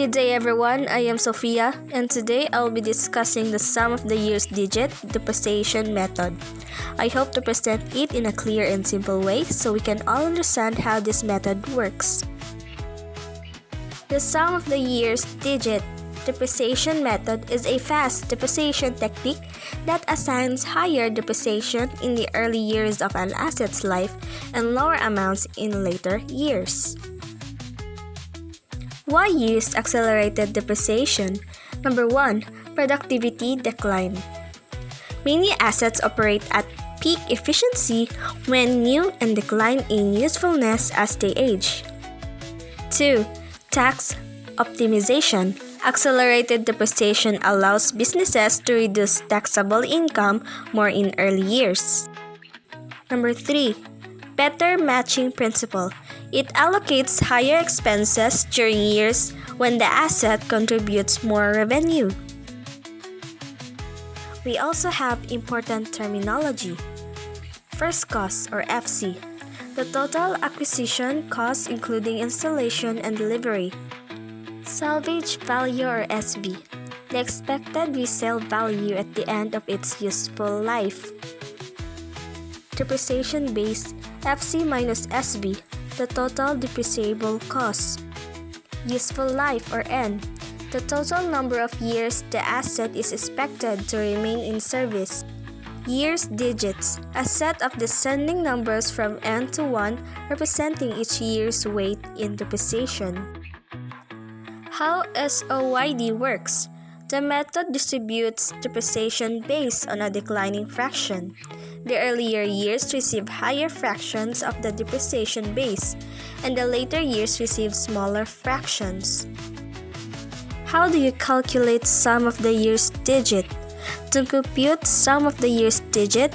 Good day everyone, I am Sophia and today I will be discussing the sum of the year's digit depreciation method. I hope to present it in a clear and simple way so we can all understand how this method works. The sum of the year's digit depreciation method is a fast depreciation technique that assigns higher depreciation in the early years of an asset's life and lower amounts in later years. Why use accelerated depreciation? Number 1. Productivity decline. Many assets operate at peak efficiency when new and decline in usefulness as they age. 2. Tax optimization. Accelerated depreciation allows businesses to reduce taxable income more in early years. Number 3. Better matching principle. It allocates higher expenses during years when the asset contributes more revenue. We also have important terminology. First cost or FC. The total acquisition cost including installation and delivery. Salvage value or SV. The expected resale value at the end of its useful life. Depreciation base FC minus SV. The total depreciable cost. Useful life or N. The total number of years the asset is expected to remain in service. Years digits. A set of descending numbers from N to 1 representing each year's weight in depreciation. How SOYD works. The method distributes depreciation based on a declining fraction. The earlier years receive higher fractions of the depreciation base, and the later years receive smaller fractions. How do you calculate sum of the year's digit? To compute sum of the year's digit,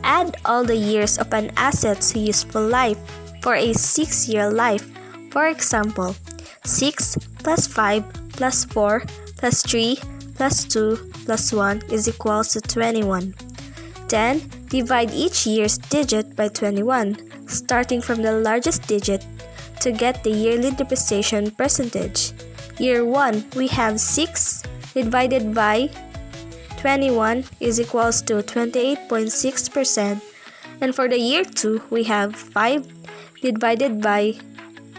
add all the years of an asset's useful life for a 6-year life. For example, 6 plus 5 plus 4 plus 3 plus 2 plus 1 is equals to 21. Then, divide each year's digit by 21, starting from the largest digit, to get the yearly depreciation percentage. Year 1, we have 6 divided by 21 is equals to 28.6%, and for the year 2, we have 5 divided by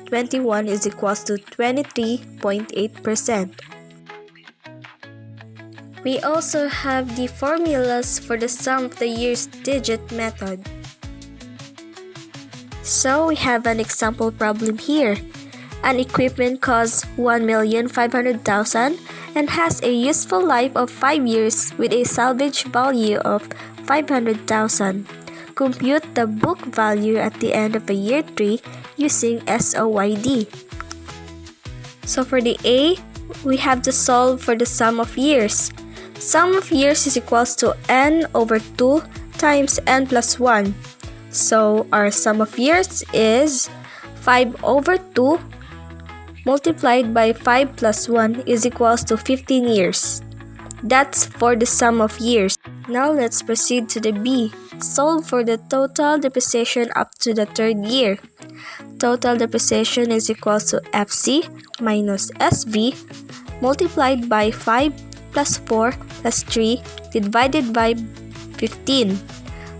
21 is equals to 23.8%. We also have the formulas for the sum of the year's digit method. So we have an example problem here. An equipment costs 1,500,000 and has a useful life of 5 years with a salvage value of 500,000. Compute the book value at the end of the year 3 using SOYD. So for the A, we have to solve for the sum of years. Sum of years is equals to n over 2 times n plus 1. So our sum of years is 5 over 2 multiplied by 5 plus 1 is equals to 15 years. That's for the sum of years. Now let's proceed to the B. Solve for the total depreciation up to the 3rd year. Total depreciation is equals to FC minus SV multiplied by 5 plus 4 plus 3 divided by 15.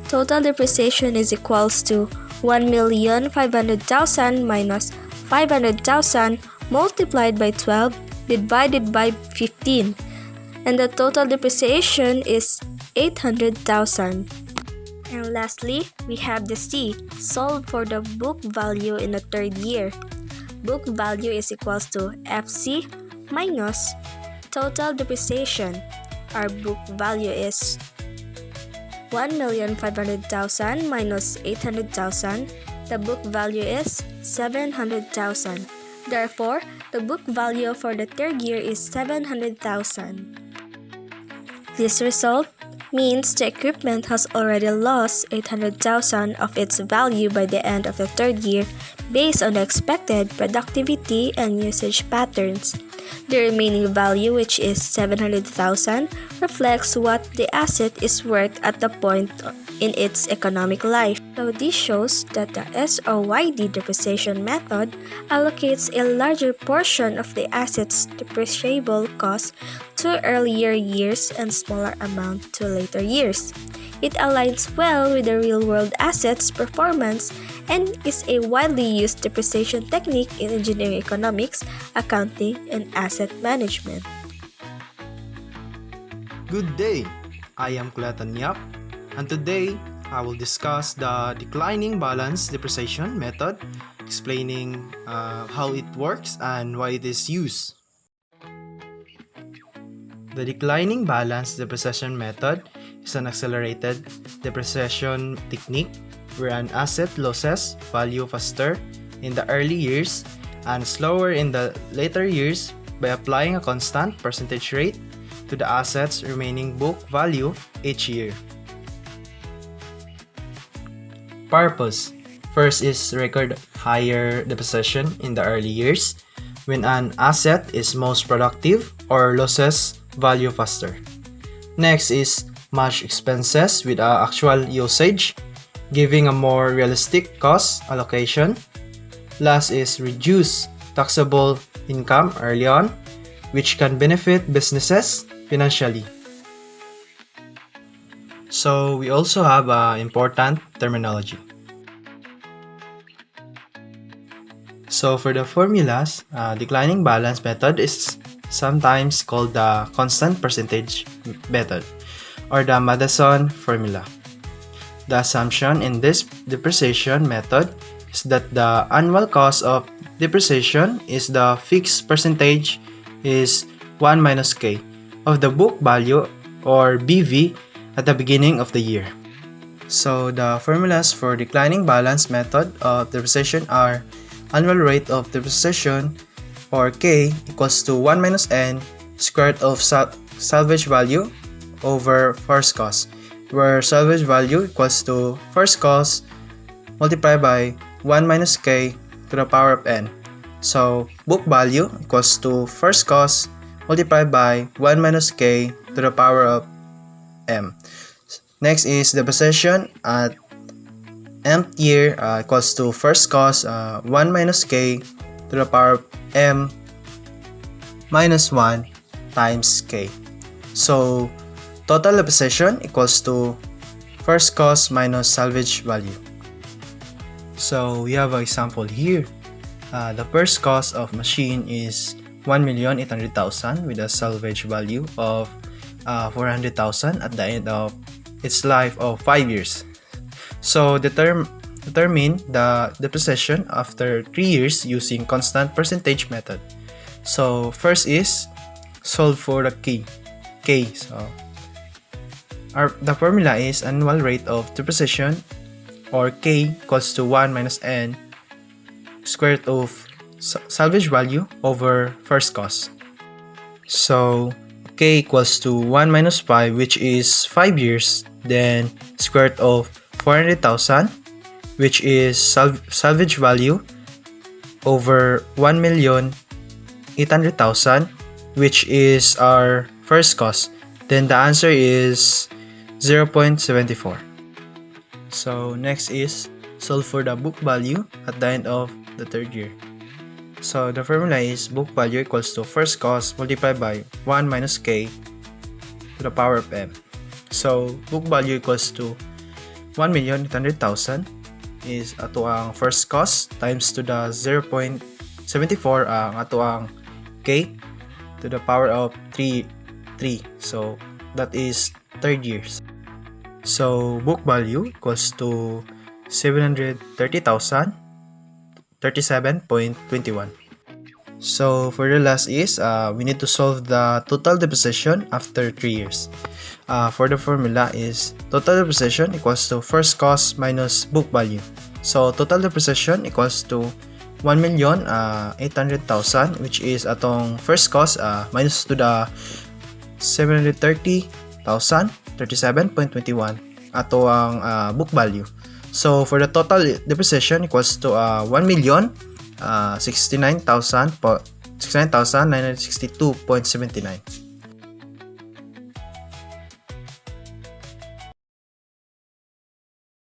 Total depreciation is equals to 1,500,000 minus 500,000 multiplied by 12 divided by 15. And the total depreciation is 800,000. And lastly, we have the C. Solve for the book value in the 3rd year. Book value is equals to FC minus total depreciation. Our book value is 1,500,000 minus 800,000. The book value is 700,000. Therefore, the book value for the 3rd year is 700,000. This result means the equipment has already lost 800,000 of its value by the end of the 3rd year based on the expected productivity and usage patterns. The remaining value, which is 700,000, reflects what the asset is worth at the point in its economic life. So this shows that the SOYD depreciation method allocates a larger portion of the asset's depreciable cost to earlier years and smaller amount to later years. It aligns well with the real-world assets performance and is a widely used depreciation technique in engineering economics, accounting, and asset management. Good day! I am Kulatan Yap, and today I will discuss the declining balance depreciation method, explaining how it works and why it is used. The declining balance depreciation method is an accelerated depreciation technique where an asset loses value faster in the early years and slower in the later years by applying a constant percentage rate to the asset's remaining book value each year. Purpose: first is record higher depreciation in the early years when an asset is most productive or loses value faster. Next is match expenses with actual usage, giving a more realistic cost allocation. Last is reduce taxable income early on, which can benefit businesses financially. So we also have important terminology. So for the formulas, declining balance method is sometimes called the constant percentage method or the Madison formula. The assumption in this depreciation method is that the annual cost of depreciation is the fixed percentage is 1 minus k of the book value or BV at the beginning of the year. So the formulas for declining balance method of depreciation are annual rate of depreciation or K equals to 1 minus n squared of salvage value over first cost, where salvage value equals to first cost multiplied by 1 minus k to the power of n. So book value equals to first cost multiplied by 1 minus k to the power of m. Next is depreciation at nth year equals to first cost 1 minus k to the power of m minus 1 times k. So total depreciation equals to first cost minus salvage value. So we have an example here. The first cost of machine is 1,800,000 with a salvage value of 400,000 at the end of its life of 5 years. So determine the depreciation after 3 years using constant percentage method. So first is solve for the K. So the formula is annual rate of depreciation or K equals to 1 minus n square root of salvage value over first cost. So K equals to 1 minus 5, which is 5 years, then square root of 400,000, which is salvage value, over 1,800,000, which is our first cost. Then the answer is 0.74. So next is solve for the book value at the end of the third year. So the formula is book value equals to first cost multiplied by 1 minus k to the power of m. So book value equals to 1,800,000 is ato ang first cost times to the 0.74 ang ato ang k to the power of 3. So that is third years. So book value equals to 730,000 37.21. So for the last is we need to solve the total depreciation after 3 years. For the formula is total depreciation equals to first cost minus book value. So total depreciation equals to 1,800,000, which is atong first cost minus to the 730,000 37.21 ato ang book value. So for the total depreciation equals to 1,069,962.79.